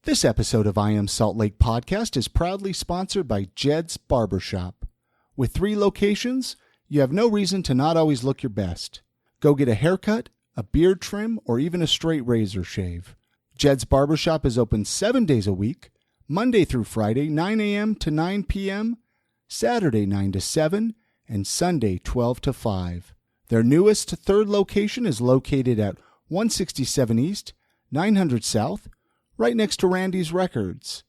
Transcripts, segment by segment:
This episode of I Am Salt Lake Podcast is proudly sponsored by Jed's Barbershop. With 3 locations, you have no reason to not always look your best. Go get a haircut, a beard trim, or even a straight razor shave. Jed's Barbershop is open 7 days a week, Monday through Friday, 9 a.m. to 9 p.m., Saturday 9 to 7, and Sunday 12 to 5. Their newest 3rd location is located at 167 East, 900 South, right next to Randy's Records.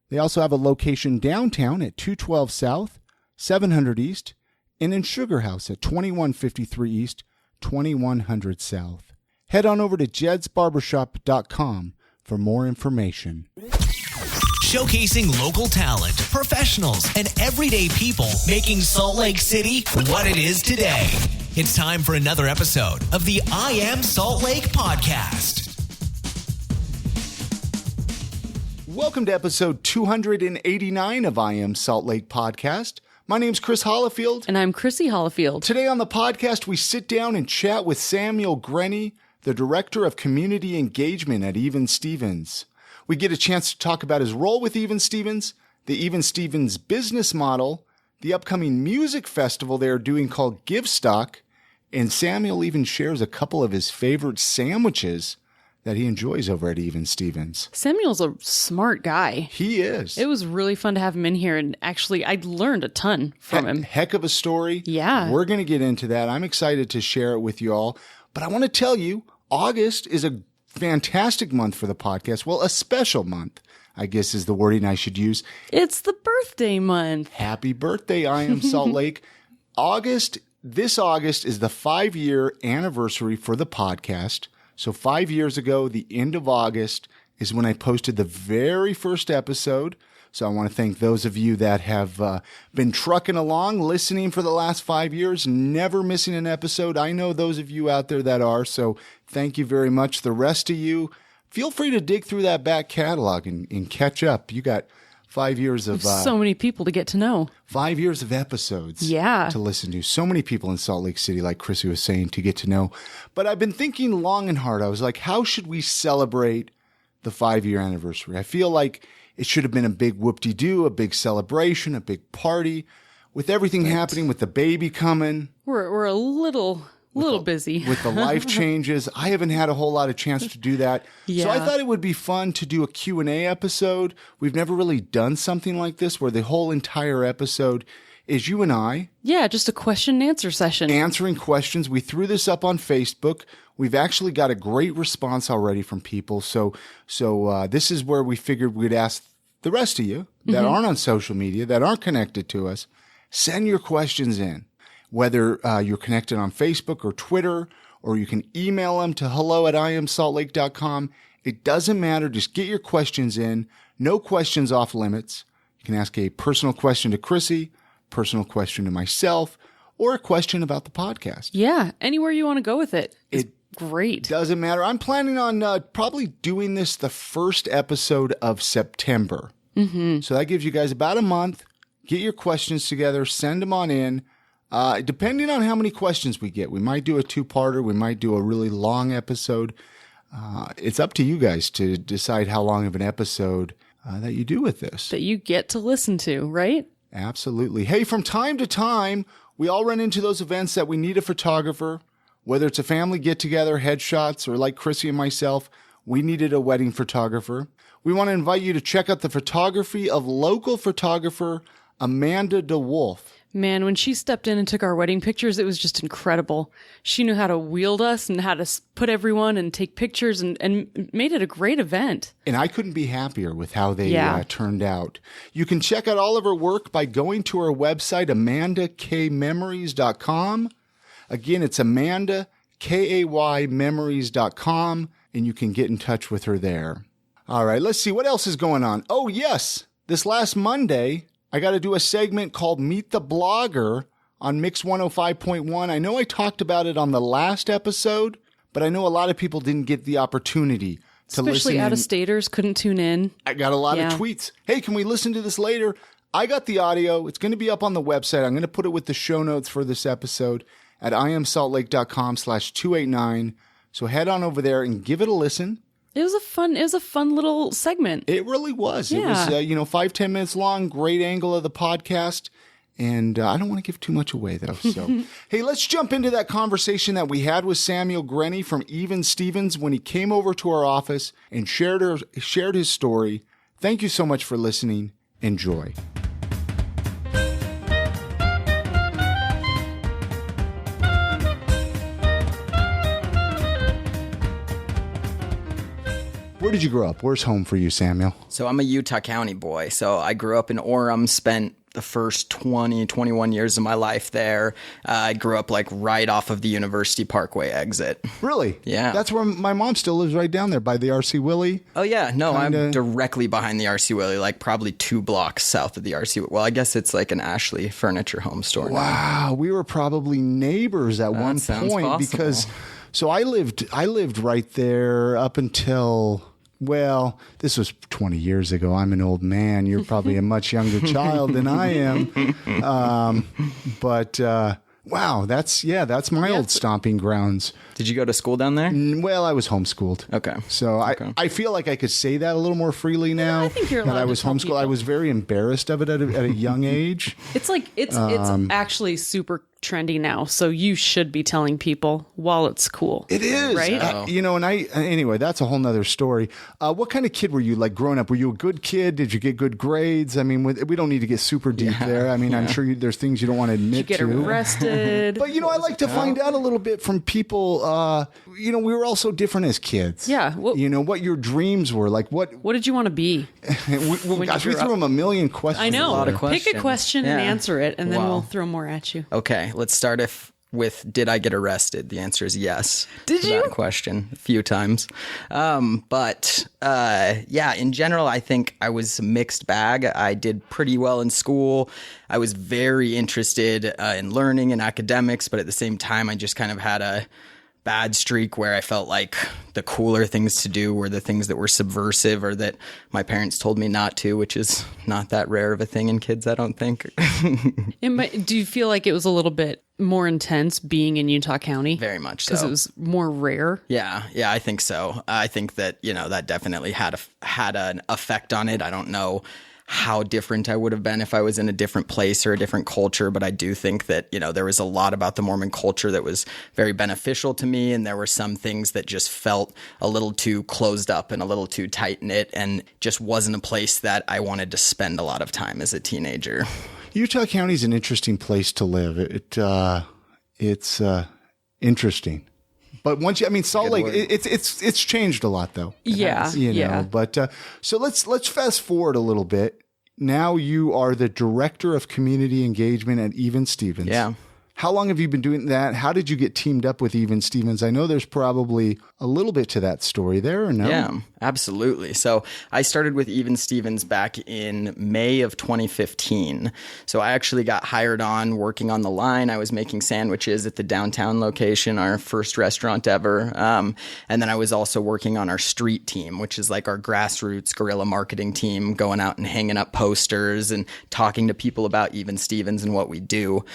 They also have a location downtown at 212 South, 700 East, and in Sugar House at 2153 East, 2100 South. Head on over to jedsbarbershop.com for more information. Showcasing local talent, professionals, and everyday people making Salt Lake City what it is today. It's time for another episode of the I Am Salt Lake Podcast. Welcome to episode 289 of I Am Salt Lake Podcast. My name's Chris Hollifield. And I'm Chrissy Hollifield. Today on the podcast, we sit down and chat with Samuel Grenny, the Director of Community Engagement at Even Stevens. We get a chance to talk about his role with Even Stevens, the Even Stevens business model, the upcoming music festival they are doing called Givestock, and Samuel even shares a couple of his favorite sandwiches that he enjoys over at Even Stevens. Samuel's a smart guy. He is. It was really fun to have him in here, and actually, I learned a ton from him. Heck of a story. Yeah. We're going to get into that. I'm excited to share it with you all. But I want to tell you, August is a fantastic month for the podcast. Well, a special month, I guess is the wording I should use. It's the birthday month. Happy birthday, I Am Salt Lake. This August is the 5-year anniversary for the podcast. So 5 years ago, the end of August is when I posted the very first episode. So I want to thank those of you that have been trucking along, listening for the last 5 years, never missing an episode. I know those of you out there that are, so thank you very much. The rest of you, feel free to dig through that back catalog and catch up. You got 5 years of... so many people to get to know. 5 years of episodes to listen to. So many people in Salt Lake City, like Chrissy was saying, to get to know. But I've been thinking long and hard. I was like, how should we celebrate the 5-year anniversary? I feel like it should have been a big whoop-de-doo, a big celebration, a big party. With everything happening, with the baby coming. We're a little busy. With the life changes. I haven't had a whole lot of chance to do that. Yeah. So I thought it would be fun to do a Q&A episode. We've never really done something like this where the whole entire episode is you and I. Yeah, just a question and answer session. Answering questions. We threw this up on Facebook. We've actually got a great response already from people. So this is where we figured we'd ask the rest of you that aren't on social media, that aren't connected to us, send your questions in. Whether you're connected on Facebook or Twitter, or you can email them to hello@iamsaltlake.com. It doesn't matter. Just get your questions in. No questions off limits. You can ask a personal question to Chrissy, personal question to myself, or a question about the podcast. Yeah, anywhere you want to go with it. It's great. Doesn't matter. I'm planning on probably doing this the first episode of September. So that gives you guys about a month. Get your questions together. Send them on in. Depending on how many questions we get, we might do a 2-parter. We might do a really long episode. It's up to you guys to decide how long of an episode that you do with this. That you get to listen to, right? Absolutely. Hey, from time to time, we all run into those events that we need a photographer, whether it's a family get-together, headshots, or like Chrissy and myself, we needed a wedding photographer. We want to invite you to check out the photography of local photographer Amanda DeWolf. Man, when she stepped in and took our wedding pictures, it was just incredible. She knew how to wield us and how to put everyone and take pictures and made it a great event. And I couldn't be happier with how they turned out. You can check out all of her work by going to her website, amandakmemories.com. Again, it's amandakaymemories.com, and you can get in touch with her there. All right, let's see. What else is going on? Oh, yes. This last Monday, I got to do a segment called Meet the Blogger on Mix 105.1. I know I talked about it on the last episode, but I know a lot of people didn't get the opportunity to listen. Especially out-of-staters couldn't tune in. I got a lot of tweets. Hey, can we listen to this later? I got the audio. It's going to be up on the website. I'm going to put it with the show notes for this episode at iamsaltlake.com/289. So head on over there and give it a listen. It was a fun little segment. It really was. Yeah. It was, 5-10 minutes long, great angle of the podcast. And I don't want to give too much away, though. So, hey, let's jump into that conversation that we had with Samuel Grenny from Even Stevens when he came over to our office and shared his story. Thank you so much for listening. Enjoy. Where did you grow up? Where's home for you, Samuel? So I'm a Utah County boy. So I grew up in Orem, spent the first 21 years of my life there. I grew up like right off of the University Parkway exit. Really? Yeah. That's where my mom still lives, right down there by the RC Willie. Oh, yeah. No, I'm directly behind the RC Willie, like probably 2 blocks south of the RC. Well, I guess it's like an Ashley Furniture Home store. Wow. We were probably neighbors at one point possible. because so I lived right there up until, well, this was 20 years ago. I'm an old man. You're probably a much younger child than I am. But wow, that's my old stomping grounds. Did you go to school down there? Well, I was homeschooled. Okay. So I feel like I could say that a little more freely now. I think you're allowed that I was to tell homeschooled. people. I was very embarrassed of it at a young age. It's like it's actually super trendy now, so you should be telling people while it's cool. It is, right? Anyway, that's a whole nother story. What kind of kid were you, like growing up? Were you a good kid? Did you get good grades? I mean, we don't need to get super deep there. I mean, I'm sure there's things you don't want to admit Did you get to. arrested? But I like to find out a little bit from people. We were all so different as kids. Yeah. What your dreams were like. What did you want to be? we threw them a million questions. I know. A lot of Pick questions. a question and Yeah. answer it, and then Wow. we'll throw more at you. Okay, let's start with did I get arrested? The answer is yes. Did to you? That question a few times. But in general, I think I was a mixed bag. I did pretty well in school. I was very interested in learning and academics, but at the same time, I just kind of had a bad streak where I felt like the cooler things to do were the things that were subversive or that my parents told me not to, which is not that rare of a thing in kids, I don't think. Do you feel like it was a little bit more intense being in Utah County? Very much so. Because it was more rare? Yeah, I think so. I think that, that definitely had an effect on it. I don't know how different I would have been if I was in a different place or a different culture. But I do think that, there was a lot about the Mormon culture that was very beneficial to me. And there were some things that just felt a little too closed up and a little too tight knit and just wasn't a place that I wanted to spend a lot of time as a teenager. Utah County is an interesting place to live. It's interesting. But once Salt Lake, it's changed a lot though. Yeah. But so let's fast forward a little bit. Now you are the director of community engagement at Even Stevens. Yeah. How long have you been doing that? How did you get teamed up with Even Stevens? I know there's probably a little bit to that story there, or no? Yeah, absolutely. So I started with Even Stevens back in May of 2015. So I actually got hired on working on the line. I was making sandwiches at the downtown location, our first restaurant ever. And then I was also working on our street team, which is like our grassroots guerrilla marketing team, going out and hanging up posters and talking to people about Even Stevens and what we do.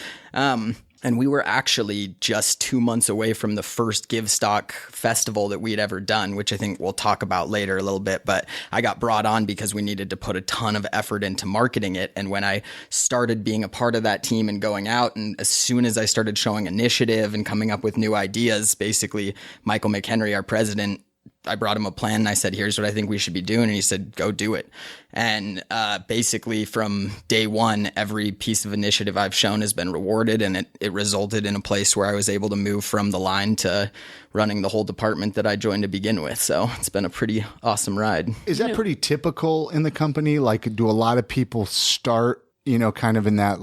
And we were actually just 2 months away from the first Givestock festival that we had ever done, which I think we'll talk about later a little bit. But I got brought on because we needed to put a ton of effort into marketing it. And when I started being a part of that team and going out, and as soon as I started showing initiative and coming up with new ideas, basically Michael McHenry, our president, I brought him a plan and I said, here's what I think we should be doing. And he said, go do it. And basically from day one, every piece of initiative I've shown has been rewarded. And it resulted in a place where I was able to move from the line to running the whole department that I joined to begin with. So it's been a pretty awesome ride. Is that pretty typical in the company? Like, do a lot of people start kind of in that,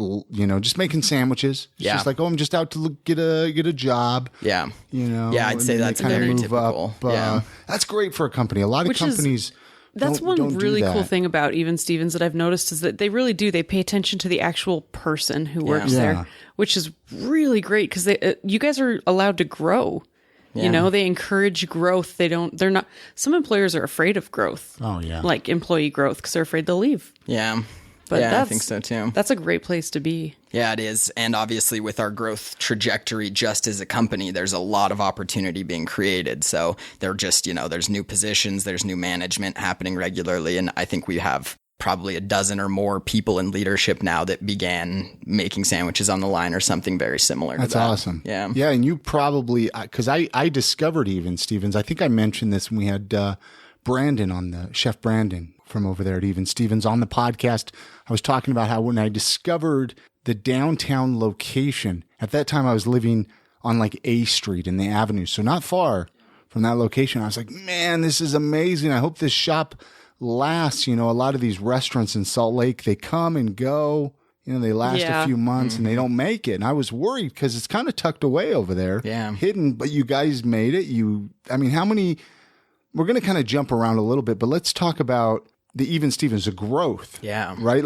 just making sandwiches. It's just like, I'm just out to get a job. Yeah. Yeah, I'd say that's very typical. That's great for a company. A lot of companies. That's one really cool thing about Even Stevens that I've noticed is that they really do. They pay attention to the actual person who works there, which is really great because you guys are allowed to grow. Yeah. They encourage growth. They're not, some employers are afraid of growth. Oh, yeah. Like employee growth because they're afraid they'll leave. Yeah. But I think so too. That's a great place to be. Yeah, it is. And obviously with our growth trajectory just as a company, there's a lot of opportunity being created. So they're just, there's new positions, there's new management happening regularly. And I think we have probably a dozen or more people in leadership now that began making sandwiches on the line or something very similar to that. That's awesome. Yeah. Yeah. And you probably, because I discovered Even Stevens. I think I mentioned this when we had Brandon Chef Brandon from over there at Even Stevens on the podcast. I was talking about how when I discovered the downtown location, at that time I was living on like A Street in the Avenue, so not far from that location. I was like, man, this is amazing. I hope this shop lasts. A lot of these restaurants in Salt Lake, they come and go. They last a few months and they don't make it. And I was worried because it's kind of tucked away over there, hidden, but you guys made it. How many, we're going to kind of jump around a little bit, but let's talk about the Even Stevens, the growth. Yeah. Right?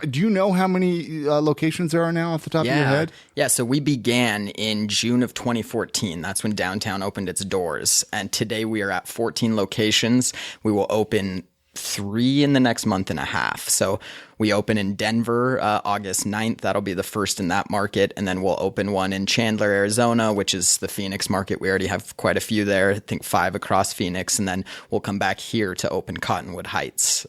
Do you know how many locations there are now off the top of your head? Yeah. So we began in June of 2014. That's when downtown opened its doors. And today we are at 14 locations. We will open 3 in the next month and a half. So we open in Denver, August 9th. That'll be the first in that market. And then we'll open one in Chandler, Arizona, which is the Phoenix market. We already have quite a few there. I think 5 across Phoenix. And then we'll come back here to open Cottonwood Heights,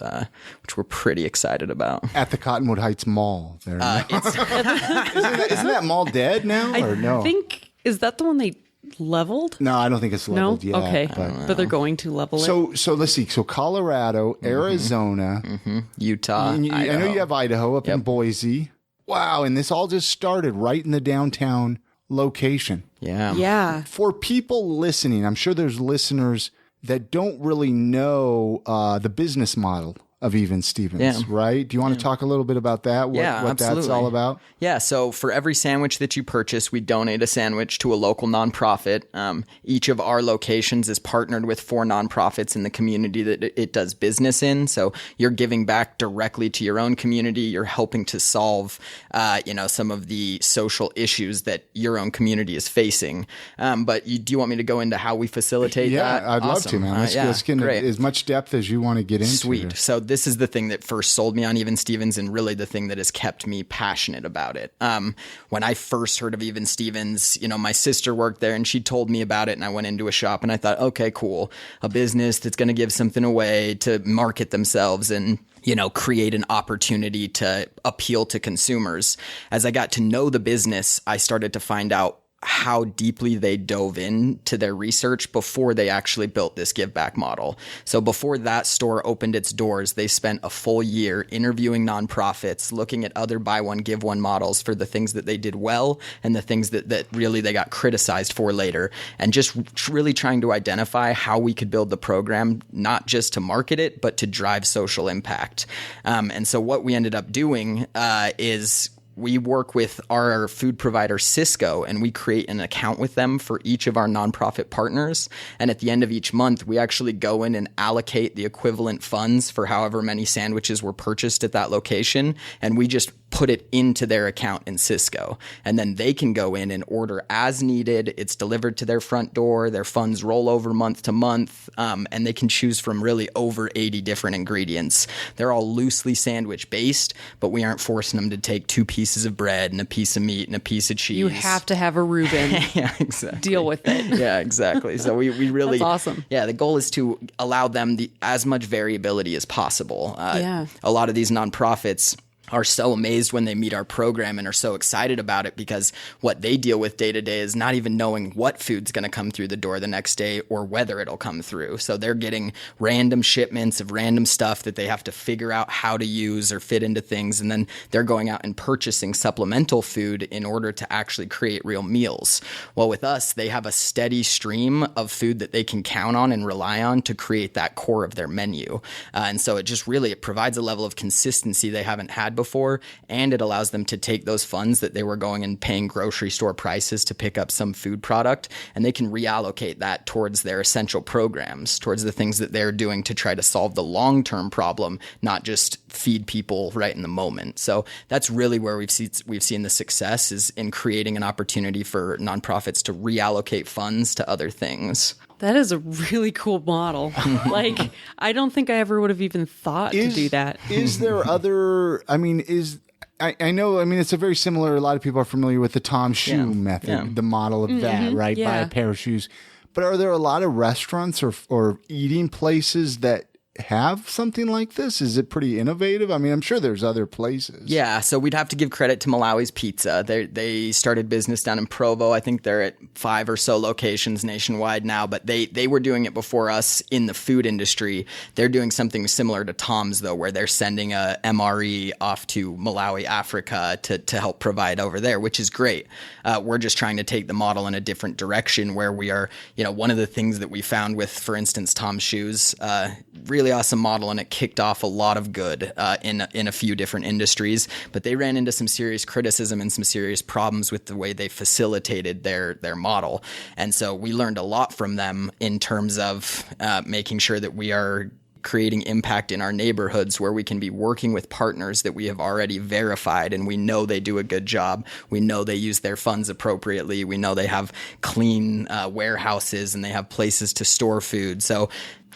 which we're pretty excited about. At the Cottonwood Heights Mall there. Isn't that mall dead now or no? I think, is that the one they leveled? No, I don't think it's leveled yet. Okay. But they're going to level it. So let's see. So Colorado, Arizona, Utah, I know you have Idaho up in Boise. Wow. And this all just started right in the downtown location. Yeah. Yeah. For people listening, I'm sure there's listeners that don't really know the business model of Even Stevens, right? Do you want to talk a little bit about that? What absolutely. That's all about? Yeah, so for every sandwich that you purchase, we donate a sandwich to a local nonprofit. Each of our locations is partnered with 4 nonprofits in the community that it does business in. So you're giving back directly to your own community. You're helping to solve, some of the social issues that your own community is facing. But do you want me to go into how we facilitate that? Yeah, I'd love to, man. Let's get into as much depth as you want to get into. Sweet. Here. So this is the thing that first sold me on Even Stevens and really the thing that has kept me passionate about it. When I first heard of Even Stevens, my sister worked there and she told me about it and I went into a shop and I thought, okay, cool. A business that's going to give something away to market themselves and create an opportunity to appeal to consumers. As I got to know the business, I started to find out how deeply they dove into their research before they actually built this give back model. So before that store opened its doors, they spent a full year interviewing nonprofits, looking at other buy one, give one models for the things that they did well and the things that really they got criticized for later. And just really trying to identify how we could build the program, not just to market it, but to drive social impact. And so what we ended up doing is we work with our food provider, Cisco, and we create an account with them for each of our nonprofit partners. And at the end of each month, we actually go in and allocate the equivalent funds for however many sandwiches were purchased at that location. And we just put it into their account in Cisco. And then they can go in and order as needed. It's delivered to their front door. Their funds roll over month to month. And they can choose from really over 80 different ingredients. They're all loosely sandwich based, but we aren't forcing them to take 2 pieces of bread and a piece of meat and a piece of cheese. You have to have a Reuben. Yeah, exactly. Deal with it. Yeah, exactly. So we really... That's awesome. Yeah, the goal is to allow them as much variability as possible. A lot of these nonprofits are so amazed when they meet our program and are so excited about it because what they deal with day to day is not even knowing what food's going to come through the door the next day or whether it'll come through. So they're getting random shipments of random stuff that they have to figure out how to use or fit into things. And then they're going out and purchasing supplemental food in order to actually create real meals. Well, with us, they have a steady stream of food that they can count on and rely on to create that core of their menu. And so it provides a level of consistency they haven't had before, and it allows them to take those funds that they were going and paying grocery store prices to pick up some food product, and they can reallocate that towards their essential programs, towards the things that they're doing to try to solve the long-term problem, not just feed people right in the moment. So that's really where we've seen the success is in creating an opportunity for nonprofits to reallocate funds to other things. That is a really cool model. Like, I don't think I ever would have even thought to do that. Is there other, I mean, I know, I mean, it's a very similar, a lot of people are familiar with the Tom Shoe method, the model of that, right? Yeah. Buy a pair of shoes. But are there a lot of restaurants or eating places that have something like this? Is it pretty innovative? I mean, I'm sure there's other places. Yeah, so we'd have to give credit to Malawi's Pizza. They started business down in Provo. I think they're at 5 or so locations nationwide now, but they were doing it before us in the food industry. They're doing something similar to Tom's, though, where they're sending a MRE off to Malawi, Africa to help provide over there, which is great. We're just trying to take the model in a different direction where we are, one of the things that we found with, for instance, Tom's Shoes, really awesome model, and it kicked off a lot of good in a few different industries, but they ran into some serious criticism and some serious problems with the way they facilitated their model. And so we learned a lot from them in terms of making sure that we are creating impact in our neighborhoods where we can be working with partners that we have already verified and we know they do a good job. We know they use their funds appropriately. We know they have clean warehouses and they have places to store food. So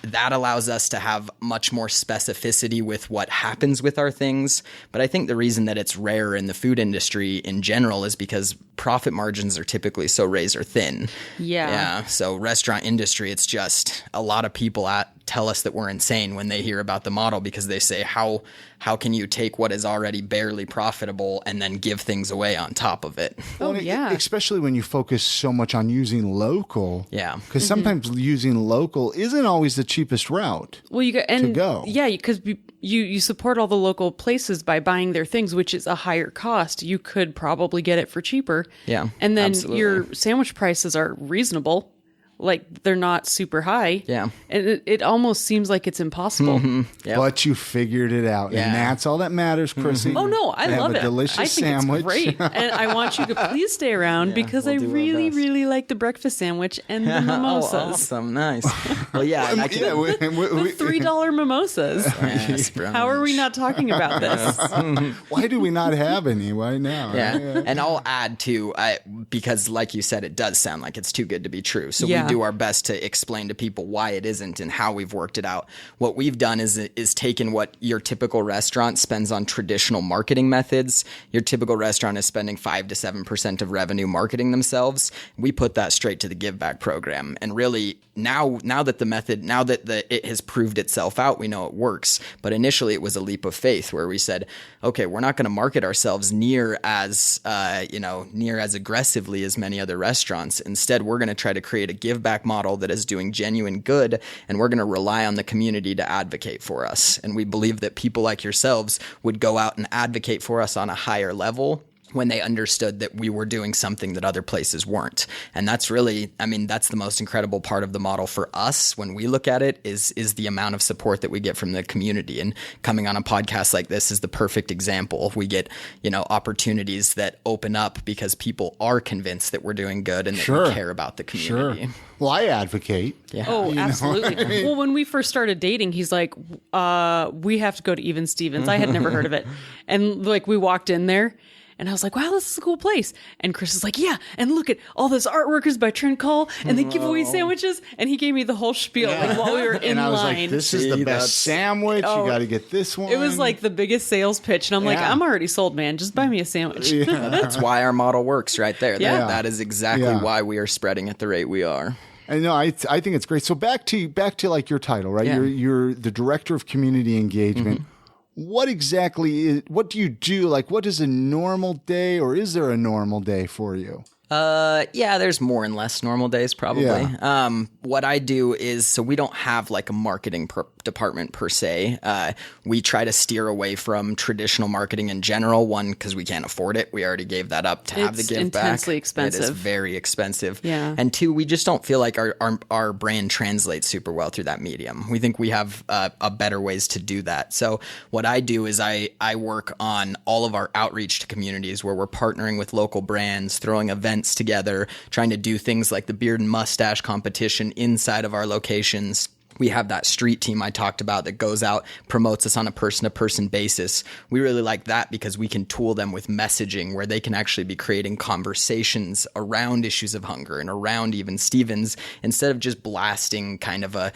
that allows us to have much more specificity with what happens with our things. But I think the reason that it's rare in the food industry in general is because profit margins are typically so razor thin. Yeah. So restaurant industry, it's just a lot of people tell us that we're insane when they hear about the model because they say, how can you take what is already barely profitable and then give things away on top of it? Especially when you focus so much on using local. Yeah. Because sometimes using local isn't always the cheapest route to go. Yeah, because you support all the local places by buying their things, which is a higher cost. You could probably get it for cheaper. Yeah, and then absolutely. Your sandwich prices are reasonable. Like, they're not super high. Yeah. And it almost seems like it's impossible. Yep. But you figured it out. Yeah. And that's all that matters, Chrissy. Oh, no, I love it. Have a delicious I think sandwich. It's great. And I want you to please stay around because I really, really like the breakfast sandwich and the mimosas. Oh, awesome. Nice. Well, yeah. And the $3 mimosas. Yes, how are we not talking about this? Why do we not have any? Why now? Yeah. And I'll add, too, because like you said, it does sound like it's too good to be true. So we do our best to explain to people why it isn't and how we've worked it out. What we've done is taken what your typical restaurant spends on traditional marketing methods. Your typical restaurant is spending 5 to 7% of revenue marketing themselves. We put that straight to the Give Back program. And really, now that it has proved itself out, we know it works. But initially, it was a leap of faith where we said, okay, we're not going to market ourselves near as aggressively as many other restaurants. Instead, we're going to try to create a give back model that is doing genuine good, and we're going to rely on the community to advocate for us. And we believe that people like yourselves would go out and advocate for us on a higher level when they understood that we were doing something that other places weren't. And that's really, that's the most incredible part of the model for us when we look at it is the amount of support that we get from the community. And coming on a podcast like this is the perfect example. We get, opportunities that open up because people are convinced that we're doing good and that we care about the community. Sure. Well, I advocate. Yeah. Oh, absolutely. Well, when we first started dating, he's like, we have to go to Even Stevens. I had never heard of it. And we walked in there. And I was like, wow, this is a cool place. And Chris is like, yeah, and look at all those artwork is by Trent Cole, and they give away sandwiches. And he gave me the whole spiel while we were in line. And I was like, this is the best sandwich. You got to get this one. It was like the biggest sales pitch. And I'm like, I'm already sold, man. Just buy me a sandwich. Yeah. That's why our model works right there. Yeah. That is exactly why we are spreading at the rate we are. I know. I think it's great. So back to like your title, right? Yeah. You're the director of community engagement. Mm-hmm. What do you do? Like, what is a normal day, or is there a normal day for you? There's more and less normal days probably. Yeah. What I do is, so we don't have like a marketing department per se. We try to steer away from traditional marketing in general. One, because we can't afford it. We already gave that up to have the give back. It's intensely expensive. It is very expensive. Yeah. And two, we just don't feel like our brand translates super well through that medium. We think we have a better ways to do that. So what I do is I work on all of our outreach to communities where we're partnering with local brands, throwing events together, trying to do things like the beard and mustache competition inside of our locations. we have that street team I talked about that goes out, promotes us on a person-to-person basis. We really like that because we can tool them with messaging where they can actually be creating conversations around issues of hunger and around even Stevens instead of just blasting kind of a,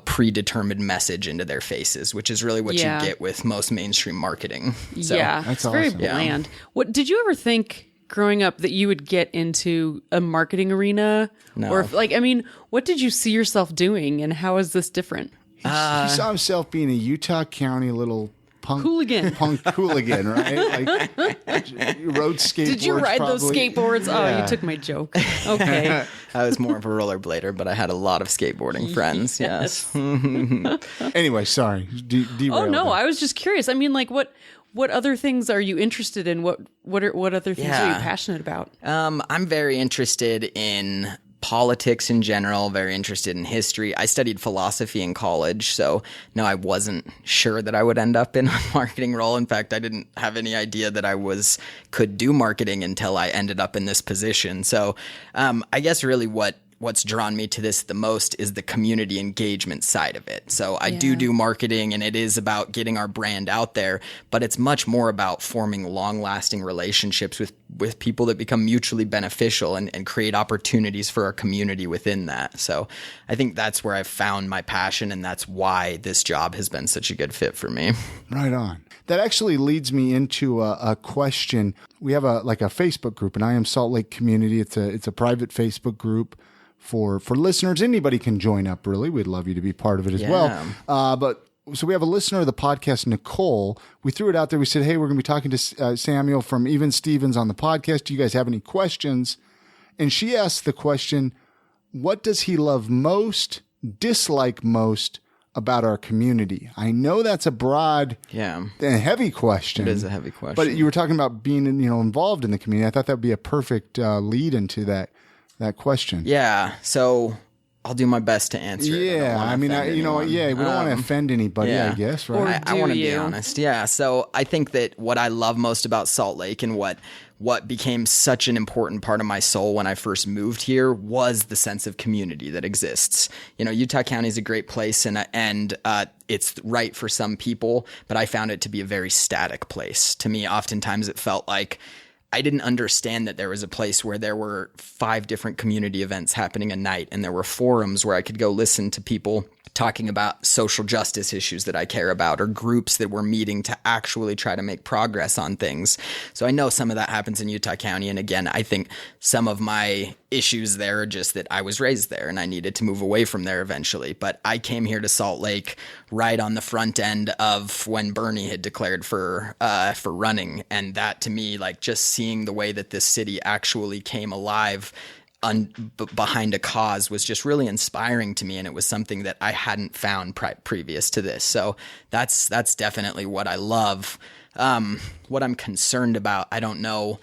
predetermined message into their faces, which is really what you get with most mainstream marketing. So, it's awesome. Very bland. What did you ever think growing up that you would get into a marketing arena? No. Or what did you see yourself doing and how is this different? He saw himself being a Utah County little punk hooligan, right? Like you rode skateboards. Did you ride probably. Those skateboards? Oh, you took my joke. Okay. I was more of a rollerblader, but I had a lot of skateboarding friends. Yes. Anyway, sorry. Oh no, I was just curious. What other things are you interested in? What other things are you passionate about? I'm very interested in politics in general, very interested in history. I studied philosophy in college, so no, I wasn't sure that I would end up in a marketing role. In fact, I didn't have any idea that I could do marketing until I ended up in this position. So I guess really what's drawn me to this the most is the community engagement side of it. So I do marketing, and it is about getting our brand out there, but it's much more about forming long-lasting relationships with people that become mutually beneficial and create opportunities for our community within that. So I think that's where I've found my passion, and that's why this job has been such a good fit for me. Right on. That actually leads me into a question. We have a Facebook group, an I Am Salt Lake community. It's a private Facebook group. For listeners, anybody can join up, really. We'd love you to be part of it as well. So we have a listener of the podcast, Nicole. We threw it out there. We said, hey, we're going to be talking to Samuel from Even Stevens on the podcast. Do you guys have any questions? And she asked the question, what does he love most, dislike most about our community? I know that's a broad and heavy question. It is a heavy question. But you were talking about being involved in the community. I thought that would be a perfect lead into that question. Yeah. So I'll do my best to answer it. Yeah. We don't want to offend anybody, I guess, right? I want to be honest. Yeah. So I think that what I love most about Salt Lake and what became such an important part of my soul when I first moved here was the sense of community that exists. Utah County is a great place and it's right for some people, but I found it to be a very static place. To me, oftentimes it felt like I didn't understand that there was a place where there were 5 different community events happening a night, and there were forums where I could go listen to people talking about social justice issues that I care about, or groups that were meeting to actually try to make progress on things. So I know some of that happens in Utah County. And again, I think some of my issues there are just that I was raised there and I needed to move away from there eventually. But I came here to Salt Lake right on the front end of when Bernie had declared for running. And that to me, like just seeing the way that this city actually came alive behind a cause was just really inspiring to me, and it was something that I hadn't found previous to this. So that's definitely what I love. What I'm concerned about, I don't know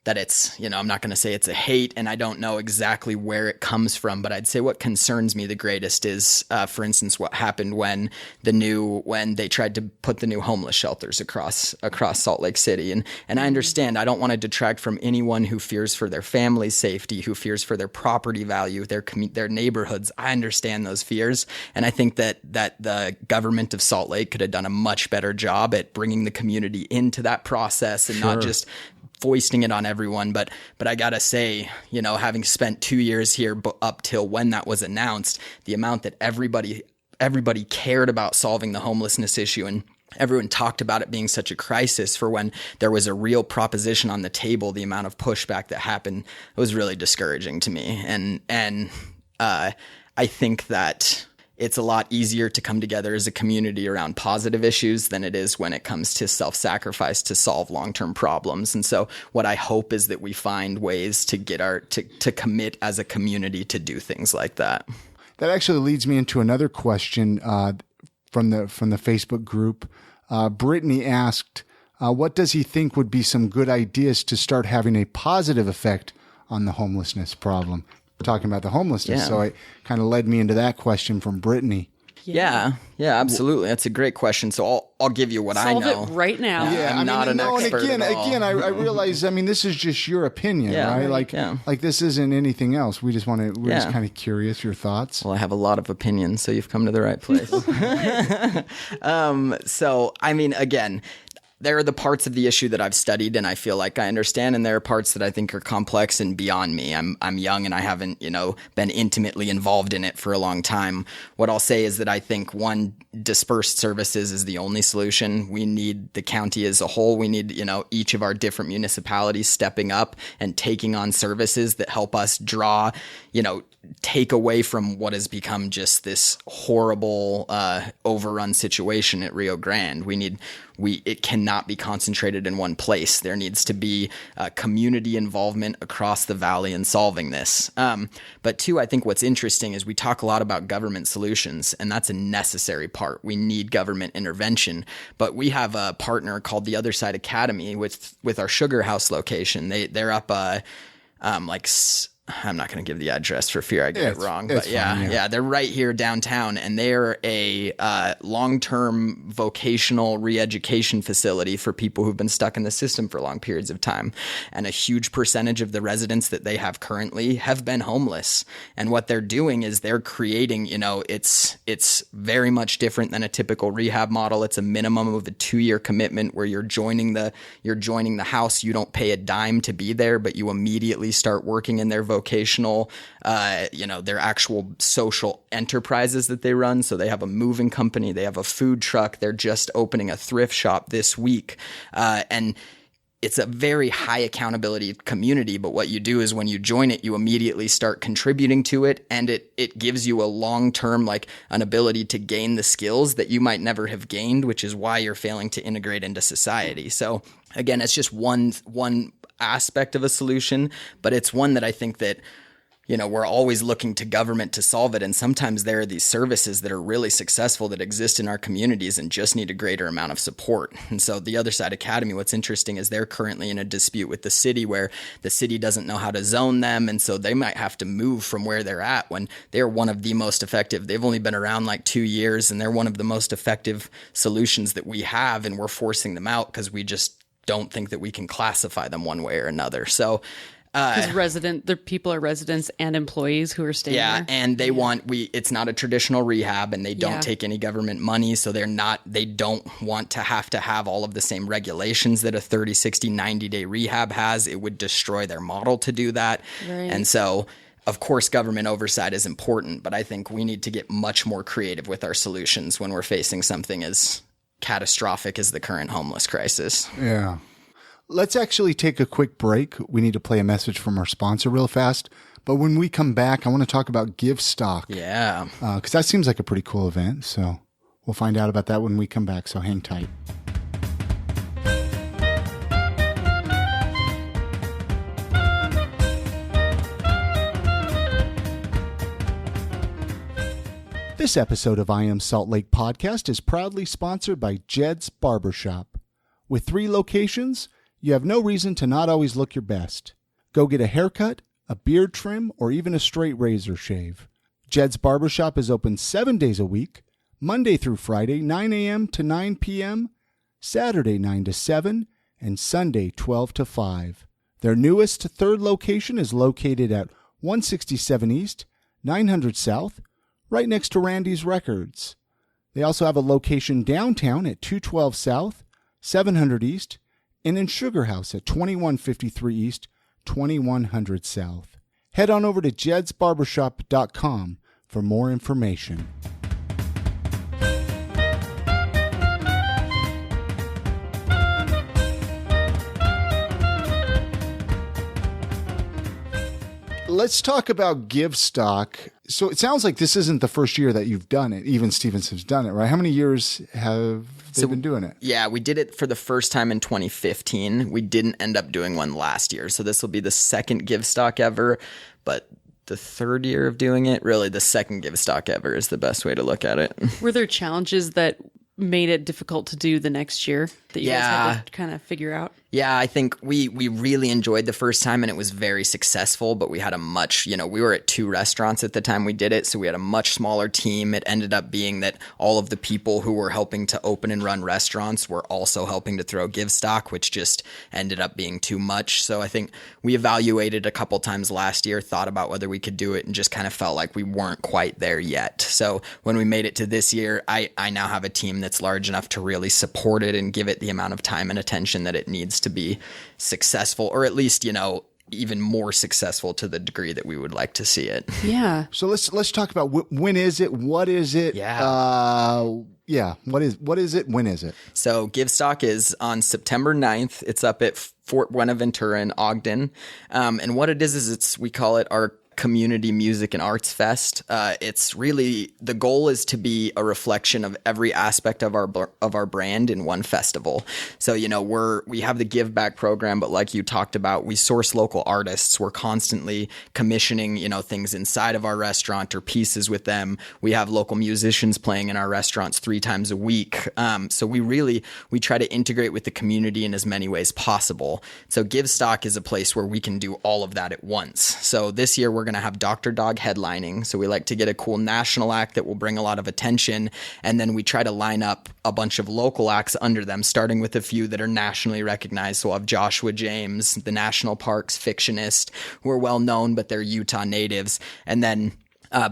that it's, I'm not going to say it's a hate, and I don't know exactly where it comes from, but I'd say what concerns me the greatest is, for instance, what happened when they tried to put the new homeless shelters across Salt Lake City. And I understand, I don't want to detract from anyone who fears for their family's safety, who fears for their property value, their neighborhoods. I understand those fears. And I think that the government of Salt Lake could have done a much better job at bringing the community into that process and not just foisting it on everyone. But I gotta say, having spent 2 years here up till when that was announced, the amount that everybody cared about solving the homelessness issue, and everyone talked about it being such a crisis, for when there was a real proposition on the table, the amount of pushback that happened was really discouraging to me. And I think that it's a lot easier to come together as a community around positive issues than it is when it comes to self-sacrifice to solve long-term problems. And so what I hope is that we find ways to get to commit as a community to do things like that. That actually leads me into another question from the Facebook group. Brittany asked, what does he think would be some good ideas to start having a positive effect on the homelessness problem? We're talking about the homelessness, so it kind of led me into that question from Brittany. Yeah, absolutely. That's a great question. So I'll give you what I know. Solve it right now. Yeah, I'm not an expert and at all. again, I realize, this is just your opinion, right? Like this isn't anything else. We just we're just kind of curious, your thoughts. Well, I have a lot of opinions, so you've come to the right place. Again, there are the parts of the issue that I've studied and I feel like I understand, and there are parts that I think are complex and beyond me. I'm young and I haven't, been intimately involved in it for a long time. What I'll say is that I think dispersed services is the only solution. We need the county as a whole. We need, each of our different municipalities stepping up and taking on services that help us draw, take away from what has become just this horrible overrun situation at Rio Grande. It cannot be concentrated in one place. There needs to be community involvement across the valley in solving this. But two, I think what's interesting is we talk a lot about government solutions, and that's a necessary part. We need government intervention, but we have a partner called the Other Side Academy with our Sugar House location. They're up I'm not going to give the address for fear I get it wrong, but they're right here downtown, and they're a long-term vocational re-education facility for people who've been stuck in the system for long periods of time. And a huge percentage of the residents that they have currently have been homeless. And what they're doing is they're creating, it's very much different than a typical rehab model. It's a minimum of a 2-year commitment where you're joining the house. You don't pay a dime to be there, but you immediately start working in their vocational, their actual social enterprises that they run. So they have a moving company, they have a food truck, they're just opening a thrift shop this week. And it's a very high accountability community, but what you do is when you join it, you immediately start contributing to it, and it gives you a long-term, an ability to gain the skills that you might never have gained, which is why you're failing to integrate into society. So again, it's just one aspect of a solution, but it's one that I think that, we're always looking to government to solve it. And sometimes there are these services that are really successful that exist in our communities and just need a greater amount of support. And so the Other Side Academy, what's interesting is they're currently in a dispute with the city where the city doesn't know how to zone them. And so they might have to move from where they're at when they're one of the most effective. They've only been around 2 years, and they're one of the most effective solutions that we have. And we're forcing them out because we just don't think that we can classify them one way or another. So because the people are residents and employees who are staying there. Yeah, and it's not a traditional rehab, and they don't take any government money, so they don't want to have all of the same regulations that a 30, 60, 90-day rehab has. It would destroy their model to do that. Right. And so, of course, government oversight is important, but I think we need to get much more creative with our solutions when we're facing something as catastrophic as the current homeless crisis. Yeah. Let's actually take a quick break. We need to play a message from our sponsor real fast. But when we come back, I want to talk about Givestock. Yeah. Because that seems like a pretty cool event. So we'll find out about that when we come back. So hang tight. This episode of I Am Salt Lake podcast is proudly sponsored by Jed's Barbershop. With 3 locations, you have no reason to not always look your best. Go get a haircut, a beard trim, or even a straight razor shave. Jed's Barbershop is open 7 days a week, Monday through Friday, 9 a.m. to 9 p.m., Saturday 9 to 7, and Sunday 12 to 5. Their newest 3rd location is located at 167 East, 900 South, right next to Randy's Records. They also have a location downtown at 212 South, 700 East, and in Sugar House at 2153 East, 2100 South. Head on over to jedsbarbershop.com for more information. Let's talk about Givestock. So it sounds like this isn't the first year that you've done it. Even Stevens has done it, right? How many years have they been doing it? Yeah, we did it for the first time in 2015. We didn't end up doing one last year. So this will be the 2nd Givestock ever, but the 3rd year of doing it, really the 2nd Givestock ever is the best way to look at it. Were there challenges that made it difficult to do the next year that you guys had to kind of figure out? Yeah, I think we really enjoyed the first time, and it was very successful, but we had a much, we were at 2 restaurants at the time we did it, so we had a much smaller team. It ended up being that all of the people who were helping to open and run restaurants were also helping to throw Givestock, which just ended up being too much. So I think we evaluated a couple times last year, thought about whether we could do it, and just kind of felt like we weren't quite there yet. So when we made it to this year, I now have a team that's large enough to really support it and give it the amount of time and attention that it needs to be successful, or at least, even more successful to the degree that we would like to see it. Yeah. So let's talk about when is it? What is it? Yeah. What is it? When is it? So Givestock is on September 9th. It's up at Fort Buenaventura in Ogden. And what it is we call it our Community Music and Arts Fest. It's really, the goal is to be a reflection of every aspect of our brand in one festival. So, we have the Give Back program, but like you talked about, we source local artists. We're constantly commissioning, things inside of our restaurant or pieces with them. We have local musicians playing in our restaurants 3 times a week. So we try to integrate with the community in as many ways possible. So Givestock is a place where we can do all of that at once. So this year we're going to have Dr. Dog headlining. So we like to get a cool national act that will bring a lot of attention. And then we try to line up a bunch of local acts under them, starting with a few that are nationally recognized. So we'll have Joshua James, the National Parks fictionist, who are well known, but they're Utah natives. And then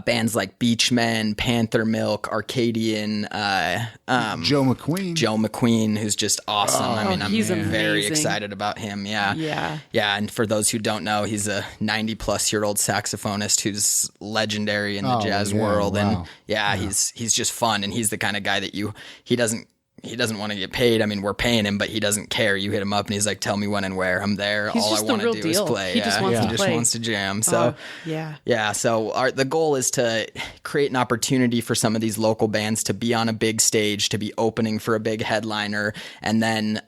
bands like Beachmen, Panther Milk, Arcadian, Joe McQueen, who's just awesome. I'm very excited about him. Yeah. And for those who don't know, he's a 90-plus-year-old saxophonist who's legendary in the jazz world. Wow. And he's just fun. And he's the kind of guy that he doesn't want to get paid. I mean, we're paying him, but he doesn't care. You hit him up and he's like, tell me when and where. I'm there. All I want to do is play. He just wants to jam. So, So the goal is to create an opportunity for some of these local bands to be on a big stage, to be opening for a big headliner. And then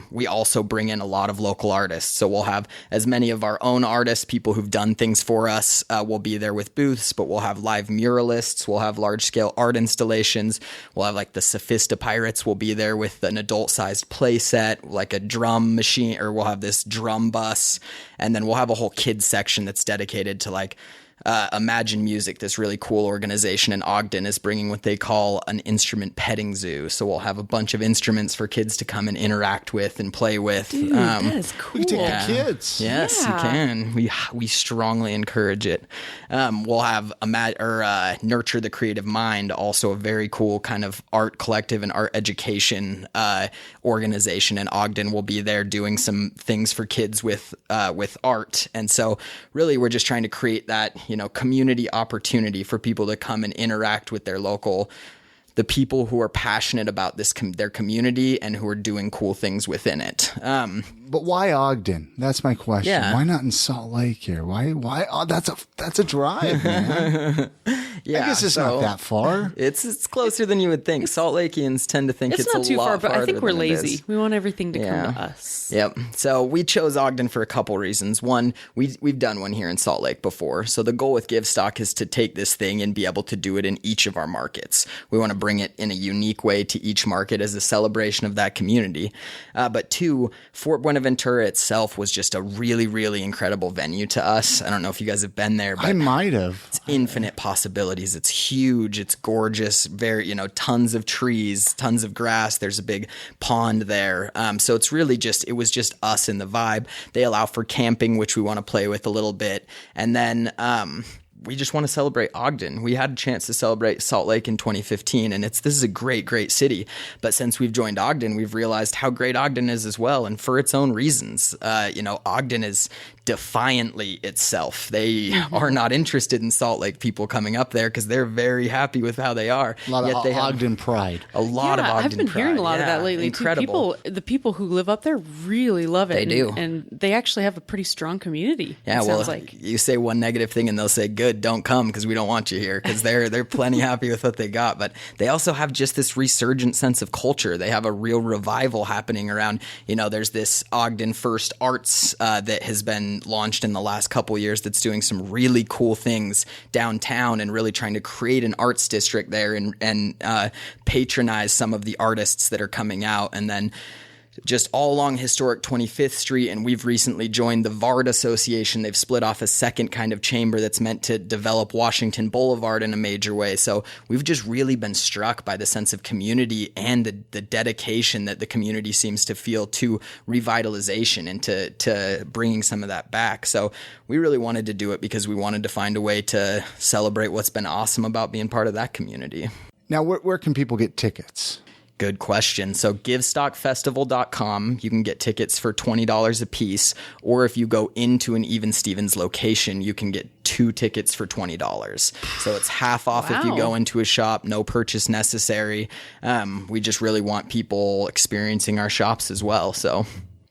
we also bring in a lot of local artists. So we'll have as many of our own artists, people who've done things for us, will be there with booths, but we'll have live muralists. We'll have large scale art installations. We'll have like the Sophista Pirates will be there with an adult-sized play set, like a drum machine, or we'll have this drum bus, and then we'll have a whole kids section that's dedicated to like Imagine Music, this really cool organization in Ogden, is bringing what they call an instrument petting zoo. So we'll have a bunch of instruments for kids to come and interact with and play with. Dude, that is cool. We take the kids. Yes, you can. We strongly encourage it. We'll have Nurture the Creative Mind, also a very cool kind of art collective and art education organization in Ogden. Will be there doing some things for kids with art. And so really we're just trying to create that community opportunity for people to come and interact with the people who are passionate about their community and who are doing cool things within it. But why Ogden? That's my question. Yeah. Why not in Salt Lake here? Why? Oh, that's a drive, man. I guess it's not that far. It's closer than you would think. Salt Lakeans tend to think it's not too far, but I think we're lazy. Is. We want everything to come to us. Yep. So we chose Ogden for a couple reasons. One, we've done one here in Salt Lake before. So the goal with Givestock is to take this thing and be able to do it in each of our markets. We want to bring it in a unique way to each market as a celebration of that community. But 2, Fort Buenaventura itself was just a really, really incredible venue to us. I don't know if you guys have been there, but I might have. It's infinite possibilities. It's huge. It's gorgeous. Very, tons of trees, tons of grass. There's a big pond there. So it's really it was just us and the vibe. They allow for camping, which we want to play with a little bit. And then, we just want to celebrate Ogden. We had a chance to celebrate Salt Lake in 2015, and this is a great, great city. But since we've joined Ogden, we've realized how great Ogden is as well, and for its own reasons. Ogden is defiantly itself. They are not interested in Salt Lake people coming up there because they're very happy with how they are. A lot of Ogden pride. A lot of Ogden pride. I've been hearing a lot of that lately incredible. too. The people who live up there really love it. They do. And they actually have a pretty strong community. Yeah, sounds like. You say one negative thing and they'll say, good, don't come because we don't want you here, because they're plenty happy with what they got. But they also have just this resurgent sense of culture. They have a real revival happening around, there's this Ogden First Arts that has been launched in the last couple of years that's doing some really cool things downtown and really trying to create an arts district there and patronize some of the artists that are coming out. And then just all along historic 25th Street. And we've recently joined the VARD Association. They've split off a second kind of chamber that's meant to develop Washington Boulevard in a major way. So we've just really been struck by the sense of community and the dedication that the community seems to feel to revitalization and to bringing some of that back. So we really wanted to do it because we wanted to find a way to celebrate what's been awesome about being part of that community. Now, where can people get tickets? Good question. So givestockfestival.com, you can get tickets for $20 a piece, or if you go into an Even Stevens location, you can get 2 tickets for $20. So it's half off if you go into a shop, no purchase necessary. We just really want people experiencing our shops as well. So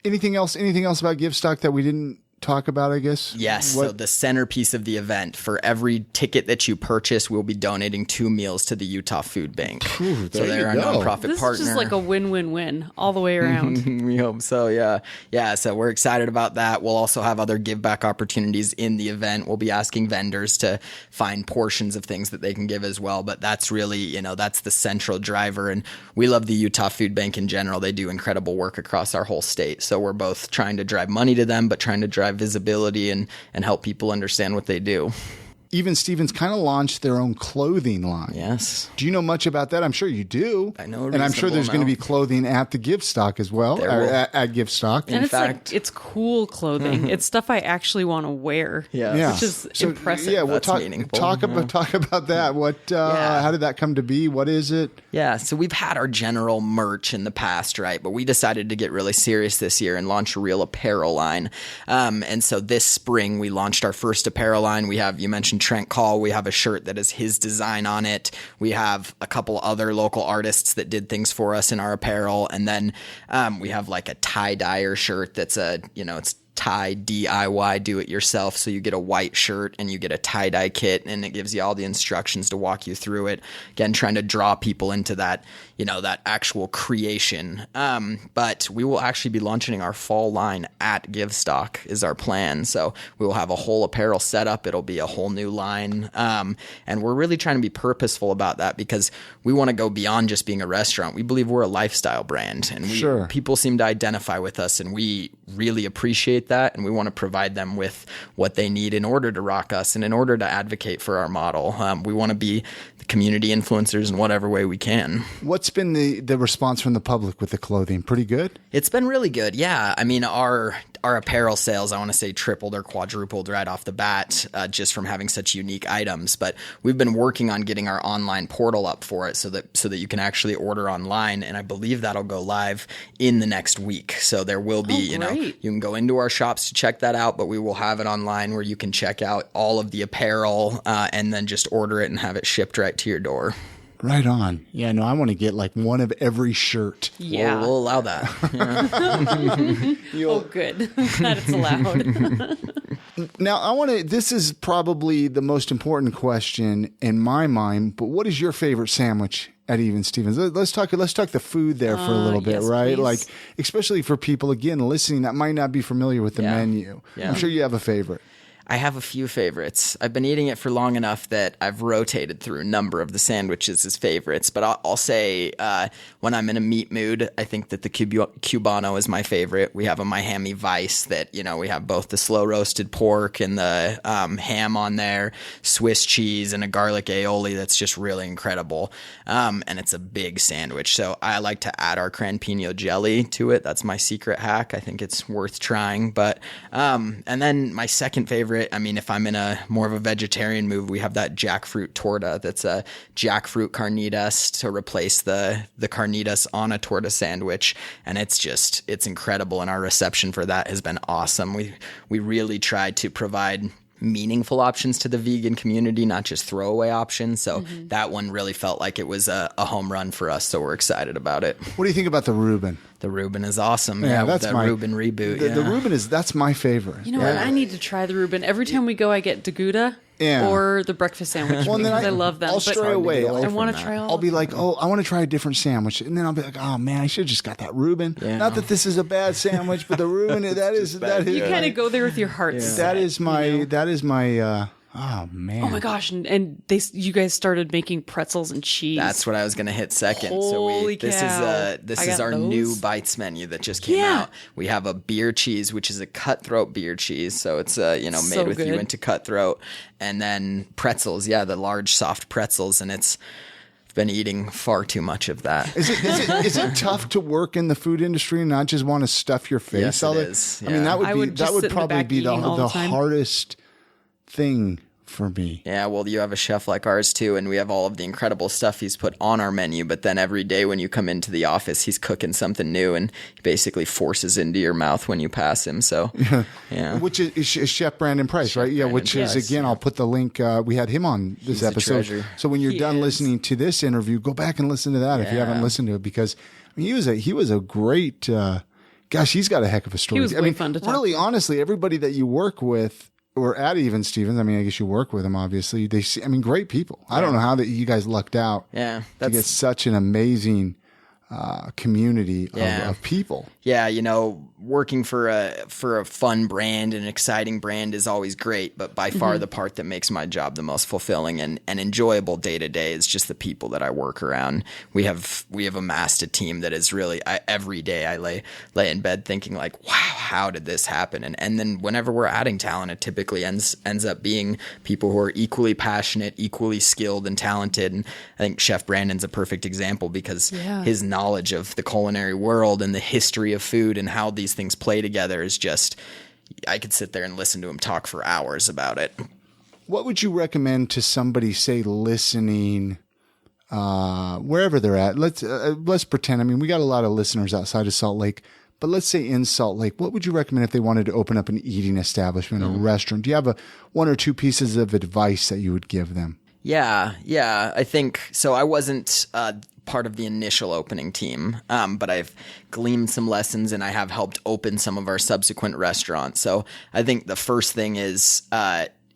anything else about Givestock that we didn't talk about, I guess? Yes. So the centerpiece of the event, for every ticket that you purchase, we'll be donating 2 meals to the Utah Food Bank. Ooh, so they're our nonprofit this partner. This is just like a win-win-win all the way around. We hope so. Yeah. Yeah. So we're excited about that. We'll also have other give back opportunities in the event. We'll be asking vendors to find portions of things that they can give as well. But that's really, that's the central driver. And we love the Utah Food Bank in general. They do incredible work across our whole state. So we're both trying to drive money to them, but trying to drive visibility and help people understand what they do. Even Stevens kind of launched their own clothing line. Yes. Do you know much about that? I'm sure you do. I know. And I'm sure there's going to be clothing at the Givestock as well. At Givestock. And it's cool clothing. It's stuff I actually want to wear. Yeah. Which is impressive. Yeah, we'll talk about that. What? How did that come to be? What is it? Yeah. So we've had our general merch in the past, right? But we decided to get really serious this year and launch a real apparel line. And so this spring we launched our first apparel line. You mentioned Trent Call. We have a shirt that is his design on it. We have a couple other local artists that did things for us in our apparel. And then we have like a tie-dyer shirt that's it's tie DIY, do it yourself. So you get a white shirt and you get a tie-dye kit, and it gives you all the instructions to walk you through it. Again, trying to draw people into that, that actual creation. But we will actually be launching our fall line at Givestock is our plan. So we will have a whole apparel setup. It'll be a whole new line. And we're really trying to be purposeful about that because we want to go beyond just being a restaurant. We believe we're a lifestyle brand, and people seem to identify with us, and we really appreciate that, and we want to provide them with what they need in order to rock us and in order to advocate for our model. We want to be the community influencers in whatever way we can. What's been the response from the public with the clothing? Pretty good? It's been really good, yeah. I mean, our apparel sales, I want to say, tripled or quadrupled right off the bat just from having such unique items. But we've been working on getting our online portal up for it so that you can actually order online, and I believe that'll go live in the next week. So there will be, you can go into our shops to check that out, but we will have it online where you can check out all of the apparel and then just order it and have it shipped right to your door. Right on. Yeah, no, I want to get like one of every shirt. Yeah. We'll allow that. Oh, good. That it's allowed. Now, this is probably the most important question in my mind, but what is your favorite sandwich at Even Stevens? Let's talk the food there for a little bit, right? Please. Like, especially for people, again, listening that might not be familiar with the menu. Yeah. I'm sure you have a favorite. I have a few favorites. I've been eating it for long enough that I've rotated through a number of the sandwiches as favorites. But I'll say when I'm in a meat mood, I think that the Cubano is my favorite. We have a Miami Vice that, we have both the slow roasted pork and the ham on there, Swiss cheese, and a garlic aioli that's just really incredible. And it's a big sandwich. So I like to add our Cranpino jelly to it. That's my secret hack. I think it's worth trying. But and then my second favorite, if I'm in a more of a vegetarian mood, we have that jackfruit torta. That's a jackfruit carnitas to replace the carnitas on a torta sandwich. And it's incredible. And our reception for that has been awesome. We really tried to provide meaningful options to the vegan community, not just throwaway options. So that one really felt like it was a home run for us. So we're excited about it. What do you think about the Reuben? The Reuben is awesome. Yeah, that's the Reuben reboot. The Reuben that's my favorite. You know what? I need to try the Reuben. Every time we go, I get Deguda or the breakfast sandwich because I love them. I'll stray away. I want to try all. I'll be like, I want to try a different sandwich, and then I'll be like, oh man, I should have just got that Reuben. Yeah. Not that this is a bad sandwich, but the Reuben that is. You kind of go there with your heart. Yeah. That is my Oh man! Oh my gosh! And you guys started making pretzels and cheese. That's what I was gonna hit second. Holy cow. This is our new bites menu that just came out. We have a beer cheese, which is a cutthroat beer cheese, so it's made with you into cutthroat, and then pretzels. Yeah, the large soft pretzels, and it's. Been eating far too much of that. Is it tough to work in the food industry and not just want to stuff your face? Yes, it is. Yeah. I mean, that would probably be the hardest thing for me. Yeah, well, you have a chef like ours too, and we have all of the incredible stuff he's put on our menu, but then every day when you come into the office, he's cooking something new and he basically forces into your mouth when you pass him. So, yeah. Which is Chef Brandon Price, right? Yeah, which is, again, I'll put the link. We had him on this episode. So when you're done listening to this interview, go back and listen to that if you haven't listened to it, because I mean, he was a great, gosh, he's got a heck of a story. He was way fun to talk really, to. Honestly, everybody that you work with, or at Even Stevens, I mean, I guess you work with them, obviously. Great people. I don't know how that you guys lucked out to get such an amazing community of people. Yeah, working for a fun brand, an exciting brand is always great, but by far the part that makes my job the most fulfilling and enjoyable day to day is just the people that I work around. We have amassed a team that is really every day I lay in bed thinking like, wow, how did this happen? And then whenever we're adding talent, it typically ends up being people who are equally passionate, equally skilled and talented. And I think Chef Brandon's a perfect example because his knowledge of the culinary world and the history of food and how these things play together is just, I could sit there and listen to him talk for hours about it. What would you recommend to somebody, say, listening wherever they're at? Let's pretend, I mean, we got a lot of listeners outside of Salt Lake, but let's say in Salt Lake, what would you recommend if they wanted to open up an eating establishment, a restaurant? Do you have one or two pieces of advice that you would give them? Yeah. I think so. I wasn't part of the initial opening team, but I've gleaned some lessons and I have helped open some of our subsequent restaurants. So I think the first thing is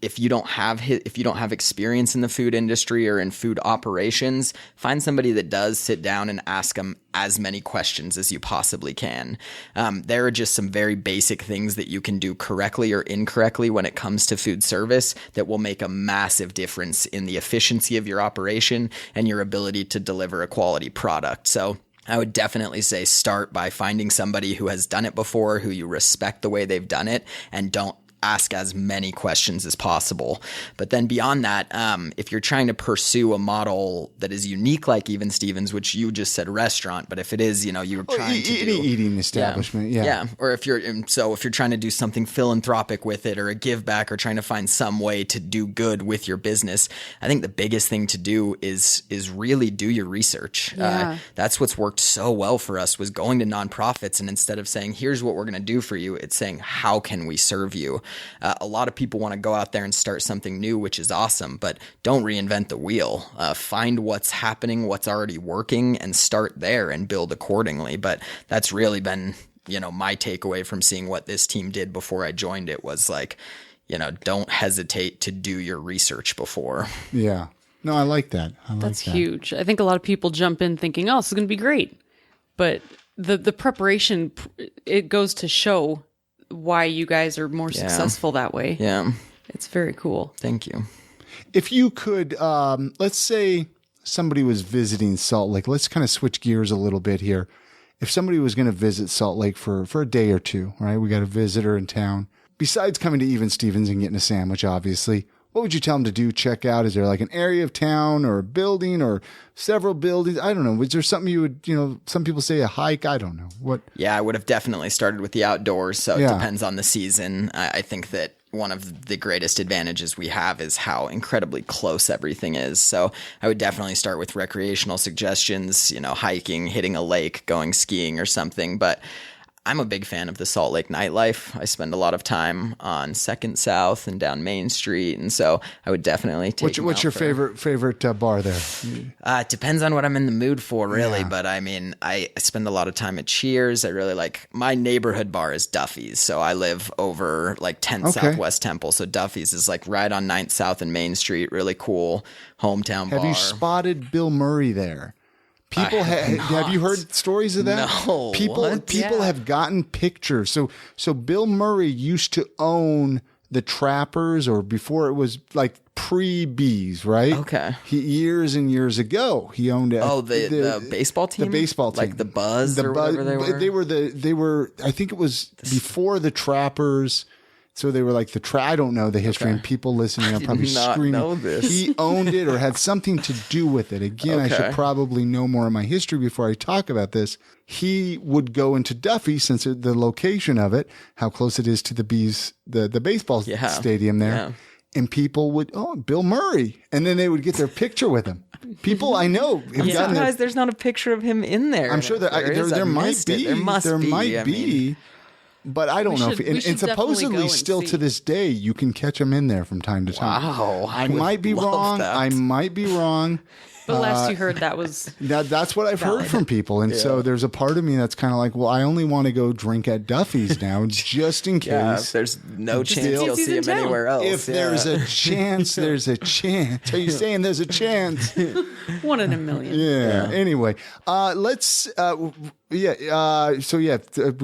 if you don't have experience in the food industry or in food operations, find somebody that does. Sit down and ask them as many questions as you possibly can. There are just some very basic things that you can do correctly or incorrectly when it comes to food service that will make a massive difference in the efficiency of your operation and your ability to deliver a quality product. So I would definitely say start by finding somebody who has done it before, who you respect the way they've done it, and don't ask as many questions as possible. But then beyond that, if you're trying to pursue a model that is unique like Even Stevens, which you just said restaurant, but if it is, you're trying to do eating establishment, yeah. Or if you're trying to do something philanthropic with it or a give back or trying to find some way to do good with your business, I think the biggest thing to do is really do your research. Yeah. That's what's worked so well for us was going to nonprofits and instead of saying, here's what we're going to do for you, it's saying, how can we serve you? A lot of people want to go out there and start something new, which is awesome, but don't reinvent the wheel. Find what's happening, what's already working, and start there and build accordingly. But that's really been, my takeaway from seeing what this team did before I joined it was like, don't hesitate to do your research before. Yeah. No, I like that. That's huge. I think a lot of people jump in thinking, oh, this is going to be great. But the preparation, it goes to show why you guys are more successful that way. Yeah. It's very cool. Thank you. If you could, let's say somebody was visiting Salt Lake. Let's kind of switch gears a little bit here. If somebody was going to visit Salt Lake for a day or two, right? We got a visitor in town. Besides coming to Even Stevens and getting a sandwich, obviously, what would you tell them to do, check out? Is there like an area of town or a building or several buildings? I don't know. Is there something you would, some people say a hike. I don't know. What? Yeah, I would have definitely started with the outdoors. So it depends on the season. I think that one of the greatest advantages we have is how incredibly close everything is. So I would definitely start with recreational suggestions, hiking, hitting a lake, going skiing or something. But I'm a big fan of the Salt Lake nightlife. I spend a lot of time on 2nd South and down Main Street, and so I would definitely take. What's your favorite bar there? It depends on what I'm in the mood for, really. Yeah. But I mean, I spend a lot of time at Cheers. I really like my neighborhood bar is Duffy's, so I live over like 10th Southwest Temple. So Duffy's is like right on 9th South and Main Street. Really cool hometown bar. Have you spotted Bill Murray there? People have you heard stories of that? No. People have gotten pictures. So Bill Murray used to own the Trappers, or before it was like pre-Bees, right? Okay. Years and years ago, he owned the baseball team? The baseball team. Like the Buzz or whatever they were? They were, I think it was before the Trappers. So they were like I don't know the history, and people listening are probably screaming. Know this. He owned it or had something to do with it. Again, I should probably know more of my history before I talk about this. He would go into Duffy, since the location of it, how close it is to the Bees, the baseball stadium there. Yeah. And people would, Bill Murray. And then they would get their picture with him. People I know have gotten there. There's not a picture of him in there. I'm sure there might be. There might be. But I don't know. And supposedly still to this day, you can catch them in there from time to time. Wow. I might be wrong. But last you heard that was that's what I've heard from people. And so there's a part of me that's kind of like, well, I only want to go drink at Duffy's now, just in case. Yeah, there's no chance you'll see him anywhere else. If there's a chance, there's a chance. Are you saying there's a chance? 1 in a million. Yeah. Anyway, let's, we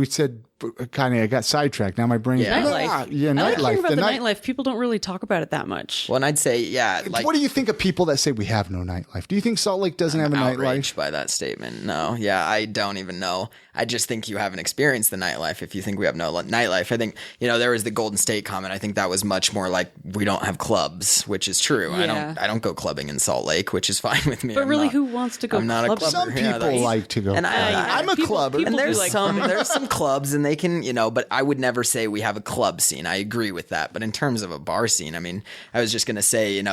said, kind of, I got sidetracked. Now my brain. Nightlife. Nightlife. I like hearing about the nightlife. People don't really talk about it that much. Well, and I'd say, what do you think of people that say we have no nightlife? Do you think Salt Lake doesn't have a nightlife? Outraged by that statement. No. Yeah, I don't even know. I just think you haven't experienced the nightlife if you think we have no nightlife. I think, there was the Golden State comment. I think that was much more like we don't have clubs, which is true. Yeah. I don't go clubbing in Salt Lake, which is fine with me. But who wants to go? I'm not a clubber. Some people like to go. And I'm a clubber. And there's some clubs, and they can, but I would never say we have a club scene. I agree with that. But in terms of a bar scene, I was just going to say,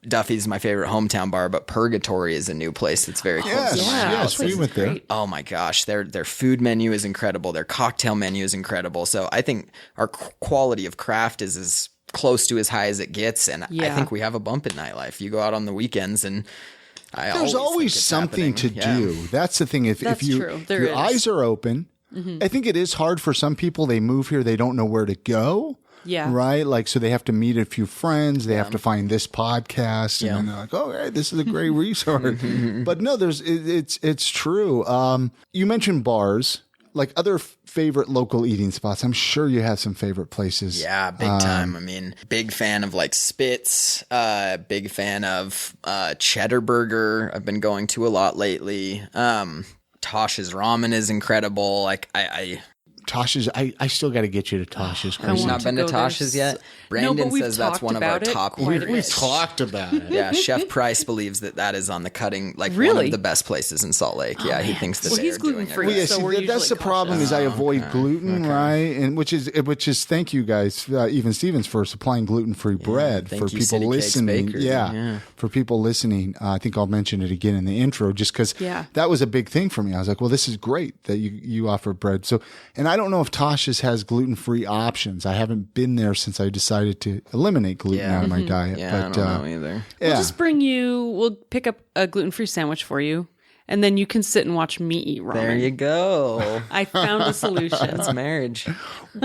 Duffy's my favorite hometown bar, but Purgatory is a new place that's very close to my house. We went there. Oh my gosh, their food menu is incredible. Their cocktail menu is incredible. So I think our quality of craft is as close to as high as it gets, and I think we have a bump in nightlife. You go out on the weekends, and there's always something to do. That's the thing. If your eyes are open, I think it is hard for some people. They move here, they don't know where to go. Yeah. Right? Like, so they have to meet a few friends. They have to find this podcast. And then they're like, oh, hey, this is a great resource. But no, it's true. You mentioned bars, like other favorite local eating spots. I'm sure you have some favorite places. Yeah, big time. Big fan of like Spitz, big fan of Cheddar Burger. I've been going to a lot lately. Tosh's ramen is incredible. Like Tosh's, I still got to get you to Tosh's. Have you not been to Tosh's yet? Brandon says that's one of our top. We've talked about it. Yeah, Chef Price believes that is on the cutting, like one of the best places in Salt Lake. Yeah, he thinks that he's gluten free. That's the problem. Is I avoid gluten, right? And which is thank you guys, even Stevens, for supplying gluten free bread for people listening. For people listening. I think I'll mention it again in the intro, just because that was a big thing for me. I was like, well, this is great that you offer bread. So, and I don't know if Tosh's has gluten-free options. I haven't been there since I decided to eliminate gluten out of my diet. Yeah, but, I don't know either. We'll just we'll pick up a gluten-free sandwich for you, and then you can sit and watch me eat ramen. There you go. I found a solution. That's marriage.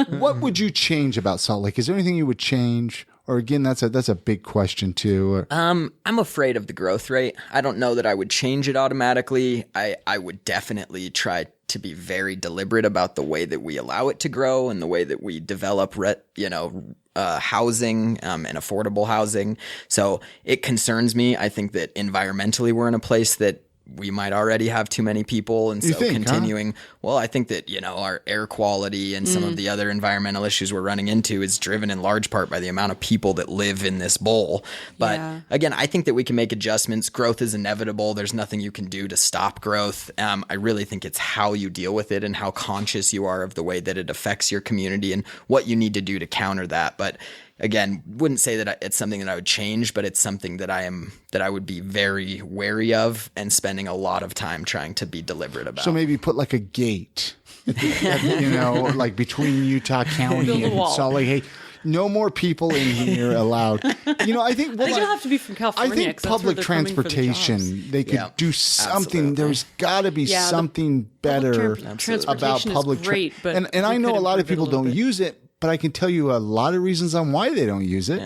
What would you change about Salt Lake? Is there anything you would change? Or again, that's a big question too. I'm afraid of the growth rate. I don't know that I would change it automatically. I would definitely try to be very deliberate about the way that we allow it to grow and the way that we develop, housing and affordable housing. So it concerns me. I think that environmentally we're in a place that we might already have too many people. And so continuing, well, I think that, our air quality and some of the other environmental issues we're running into is driven in large part by the amount of people that live in this bowl. But again, I think that we can make adjustments. Growth is inevitable. There's nothing you can do to stop growth. I really think it's how you deal with it and how conscious you are of the way that it affects your community and what you need to do to counter that. But again, wouldn't say that it's something that I would change, but it's something that I would be very wary of and spending a lot of time trying to be deliberate about. So maybe put like a gate, like between Utah County and Salt Lake. Hey, no more people in here allowed. I think you'll have to be from California. I think public transportation, they could do something. Absolutely. There's got to be something better about public transportation. And I know a lot of people don't use it. But I can tell you a lot of reasons on why they don't use it.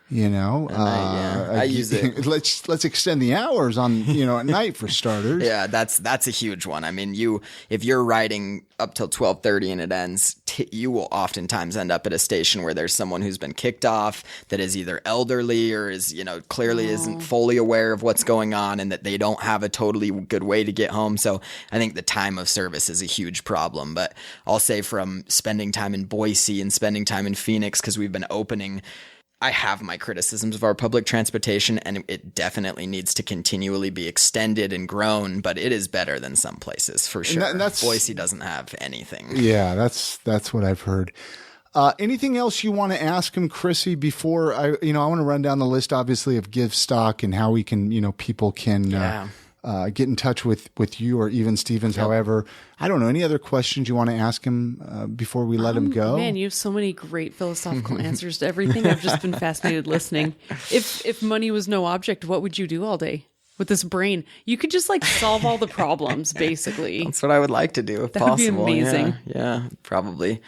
Yeah. I use it. Let's extend the hours on at night for starters. Yeah, that's a huge one. If you're riding up till 12:30 and it ends, you will oftentimes end up at a station where there's someone who's been kicked off that is either elderly or is, clearly isn't fully aware of what's going on, and that they don't have a totally good way to get home. So I think the time of service is a huge problem. But I'll say, from spending time in Boise and spending time in Phoenix, because we've been opening, I have my criticisms of our public transportation, and it definitely needs to continually be extended and grown, but it is better than some places for sure. And Boise doesn't have anything. Yeah, that's what I've heard. Anything else you want to ask him, Chrissy, before I want to run down the list, obviously, of Givestock and how we can, people can get in touch with you or even Stevens. Yep. However, I don't know, any other questions you want to ask him before we let him go? Man, you have so many great philosophical answers to everything. I've just been fascinated listening. If money was no object, what would you do all day with this brain? You could just solve all the problems, basically. That's what I would like to do if possible. That would be amazing. Yeah, probably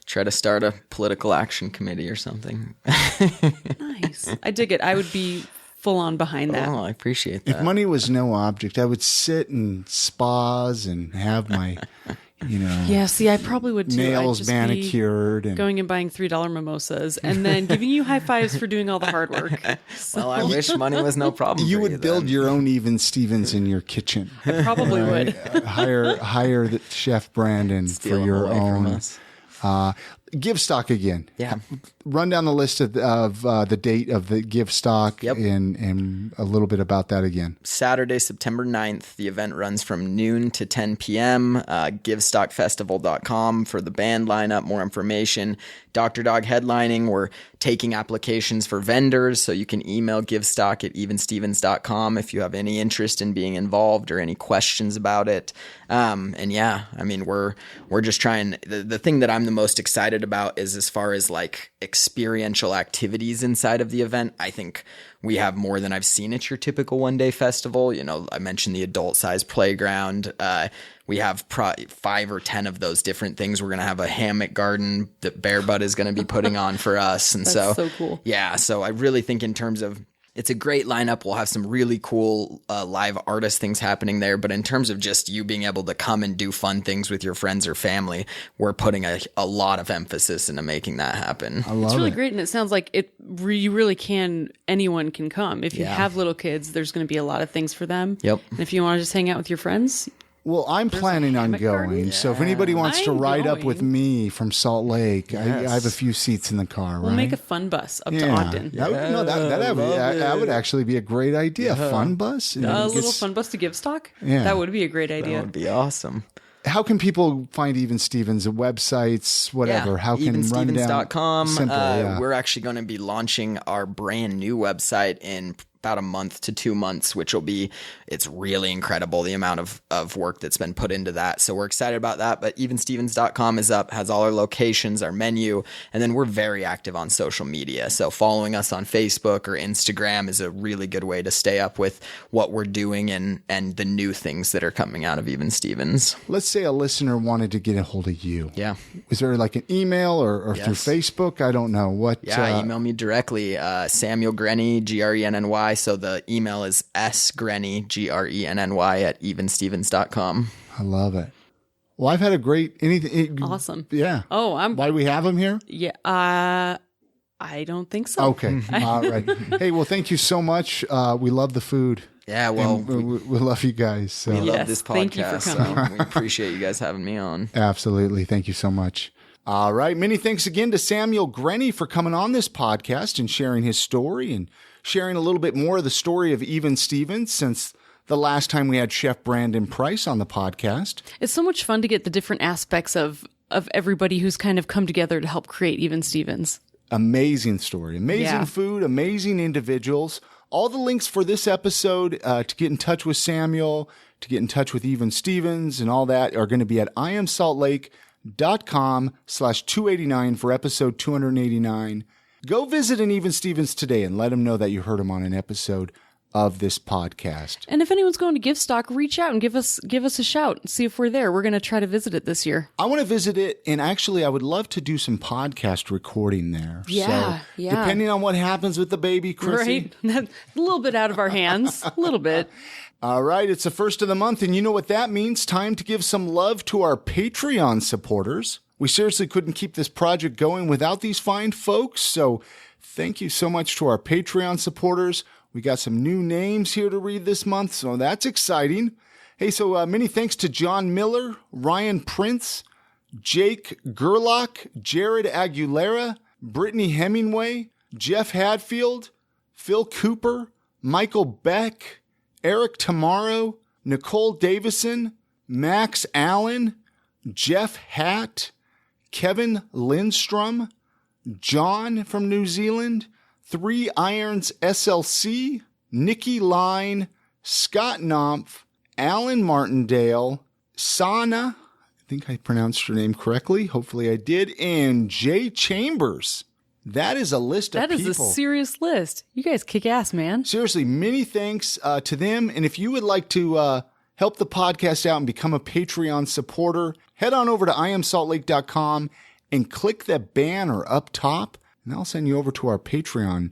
try to start a political action committee or something. Nice. I dig it. I would be full on behind that. Oh, I appreciate that. If money was no object, I would sit in spas and have my, Yeah, see, I probably would too. nails manicured and going and buying $3 mimosas and then giving you high fives for doing all the hard work. Well, I wish money was no problem. You would build your own Even Stevens in your kitchen. I probably would. Hire the Chef Brandon Steal for your from own. us. Givestock again. Yeah. Run down the list of the date of the Givestock. Yep. and a little bit about that again. Saturday, September 9th. The event runs from noon to 10 p.m. Givestockfestival.com for the band lineup. More information. Dr. Dog headlining. We're taking applications for vendors, so you can email Givestock at evenstevens.com if you have any interest in being involved or any questions about it. We're just trying. The thing that I'm the most excited about is as far as experiential activities inside of the event. I think we have more than I've seen at your typical one-day festival. I mentioned the adult-sized playground. We have 5 or 10 of those different things. We're going to have a hammock garden that Bear Butt is going to be putting on for us. And That's so cool. Yeah, so I really think in terms of, it's a great lineup. We'll have some really cool live artist things happening there. But in terms of just you being able to come and do fun things with your friends or family, we're putting a lot of emphasis into making that happen. It's really great. And it sounds like you really can, anyone can come. If you have little kids, there's going to be a lot of things for them. Yep. And if you want to just hang out with your friends. Well, I'm planning on going. So if anybody wants to ride up with me from Salt Lake, I have a few seats in the car. We'll make a fun bus up to Ogden. That would actually be a great idea. A fun bus? A little fun bus to Givestock? Yeah. That would be a great idea. That would be awesome. How can people find Even Stevens? Websites, whatever. Yeah, how can evenstevens.com. Simple, We're actually going to be launching our brand new website in about a month to 2 months, which will be, it's really incredible the amount of work that's been put into that. So we're excited about that. But evenstevens.com is up, has all our locations, our menu, and then we're very active on social media. So following us on Facebook or Instagram is a really good way to stay up with what we're doing and the new things that are coming out of Even Stevens. Let's say a listener wanted to get a hold of you. Yeah. Is there an email or through Facebook? I don't know. Email me directly, Samuel Grenny, Grenny. So the email is sgrenny, Grenny at evenstevens.com. I love it. Well, I've had a great awesome. Yeah. Oh, why do we have him here? Yeah. I don't think so. Okay. All right. Hey, well, thank you so much. We love the food. Yeah, well, we love you guys. So. We love this podcast. Thank you for coming. So we appreciate you guys having me on. Absolutely. Thank you so much. All right. Many thanks again to Samuel Grenny for coming on this podcast and sharing his story and sharing a little bit more of the story of Even Stevens since the last time we had Chef Brandon Price on the podcast. It's so much fun to get the different aspects of everybody who's kind of come together to help create Even Stevens. Amazing story, amazing food, amazing individuals. All the links for this episode to get in touch with Samuel, to get in touch with Even Stevens and all that are going to be at iamsaltlake.com/289 for episode 289. Go visit an Even Stevens today and let them know that you heard him on an episode of this podcast. And if anyone's going to Givestock, reach out and give us a shout and see if we're there. We're going to try to visit it this year. I want to visit it, and actually I would love to do some podcast recording there. Yeah, so, depending on what happens with the baby, Chrissy. Right? A little bit out of our hands. A little bit. All right, it's the first of the month, and you know what that means. Time to give some love to our Patreon supporters. We seriously couldn't keep this project going without these fine folks, so thank you so much to our Patreon supporters. We got some new names here to read this month, so that's exciting. Hey, so many thanks to John Miller, Ryan Prince, Jake Gerlach, Jared Aguilera, Brittany Hemingway, Jeff Hadfield, Phil Cooper, Michael Beck, Eric Tamaro, Nicole Davison, Max Allen, Jeff Hatt, Kevin Lindstrom, John from New Zealand, 3 Irons SLC, Nikki Line, Scott Knopf, Alan Martindale, Sana, I think I pronounced her name correctly. Hopefully I did. And Jay Chambers. That is a list of people. That is a serious list. You guys kick ass, man. Seriously, many thanks to them. And if you would like to help the podcast out and become a Patreon supporter, head on over to iamsaltlake.com and click that banner up top. And I'll send you over to our Patreon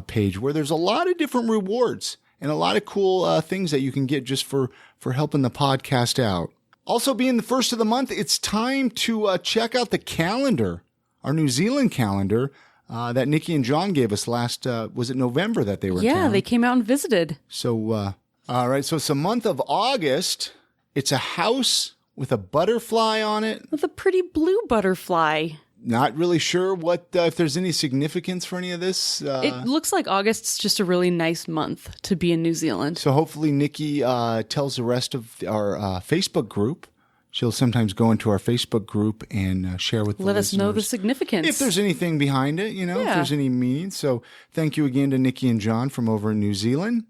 page where there's a lot of different rewards and a lot of cool things that you can get just for helping the podcast out. Also, being the first of the month, it's time to check out the calendar, our New Zealand calendar that Nikki and John gave us last, was it November that they were in town? They came out and visited. So, all right, so it's the month of August. It's a house with a butterfly on it. With a pretty blue butterfly. Not really sure what if there's any significance for any of this. It looks like August's just a really nice month to be in New Zealand. So hopefully Nikki tells the rest of our Facebook group. She'll sometimes go into our Facebook group and share with the listeners. Let us know the significance. If there's anything behind it, if there's any meaning. So thank you again to Nikki and John from over in New Zealand.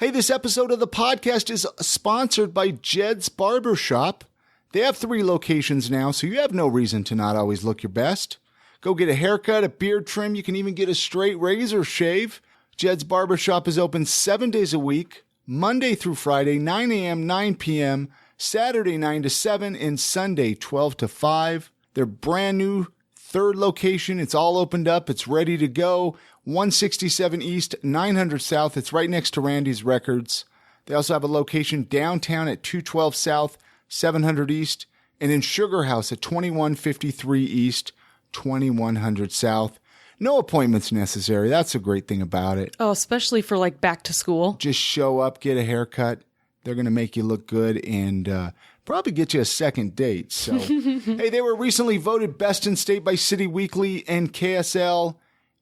Hey, this episode of the podcast is sponsored by Jed's Barbershop. They have 3 locations now, so you have no reason to not always look your best. Go get a haircut, a beard trim. You can even get a straight razor shave. Jed's Barbershop is open 7 days a week, Monday through Friday, 9 a.m., 9 p.m., Saturday 9 to 7, and Sunday 12 to 5. Their brand new 3rd location. It's all opened up. It's ready to go. 167 East, 900 South. It's right next to Randy's Records. They also have a location downtown at 212 South, 700 East, and in Sugar House at 2153 East, 2100 South. No appointments necessary. That's a great thing about it. Oh, especially for like back to school. Just show up, get a haircut. They're going to make you look good and probably get you a second date. So, hey, they were recently voted Best in State by City Weekly and KSL,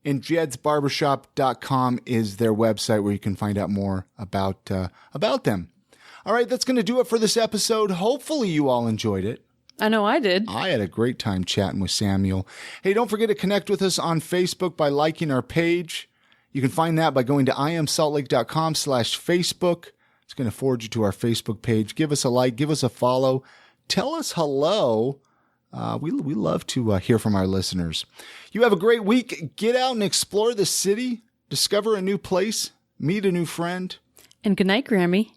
and jedsbarbershop.com is their website where you can find out more about them. All right, that's going to do it for this episode. Hopefully you all enjoyed it. I know I did. I had a great time chatting with Samuel. Hey, don't forget to connect with us on Facebook by liking our page. You can find that by going to iamsaltlake.com/Facebook. It's going to forward you to our Facebook page. Give us a like, give us a follow. Tell us hello. We love to hear from our listeners. You have a great week. Get out and explore the city. Discover a new place. Meet a new friend. And good night, Grammy.